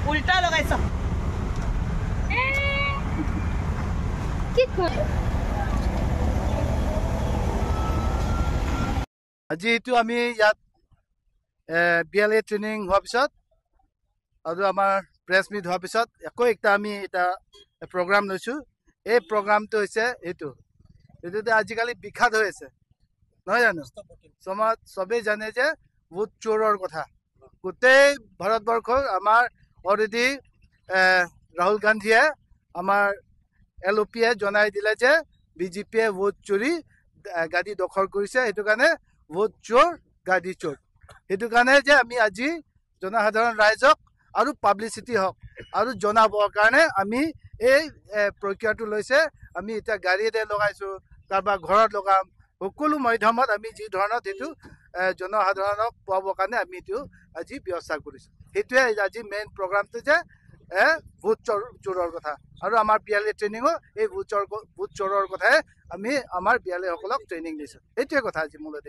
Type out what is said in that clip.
উল্টা লগাইছ আজি এইটো আমি ইয়াত BLA ট্ৰেইনিং হোৱাৰ পিছত আৰু আমাৰ প্ৰেছ মিট হোৱাৰ পিছত একো একটা আমি এটা প্ৰগ্ৰাম লৈছোঁ। এই প্ৰগ্ৰামটো হৈছে এইটোতে আজিকালি বিখ্যাত হৈ আছে নহয় জানো? চবেই জানে যে ভোট চোৰৰ কথা। গোটেই ভাৰতবৰ্ষৰ আমাৰ অলৰেডি ৰাহুল গান্ধীয়ে আমাৰ LOPয়ে জনাই দিলে যে BJPয়ে ভোট চুৰি গাড়ী দখল কৰিছে। সেইটো কাৰণে ভোট চোৰ গাড়ী চোৰ। সেইটো কাৰণে যে আমি আজি জনসাধাৰণ ৰাইজক আৰু পাব্লিচিটি হওক আৰু জনাবৰ কাৰণে আমি এই প্ৰক্ৰিয়াটো লৈছে। আমি এতিয়া গাড়ীতে লগাইছোঁ, কাৰোবাৰ ঘৰত লগাম, সকলো মাধ্যমত আমি যি ধৰণত এইটো জনসাধাৰণক পোৱাবৰ কাৰণে আমি এইটো আজি ব্যৱস্থা কৰিছোঁ। সেইটোৱে আজি মেইন প্ৰগ্ৰামটো যে ভোট চোৰৰ কথা। আৰু আমাৰ BLA ট্ৰেইনিঙো এই ভোট চোৰৰ কথাই আমি আমাৰ BLA সকলক ট্ৰেইনিং দিছোঁ। এইটোৱে কথা আজি মূলতে।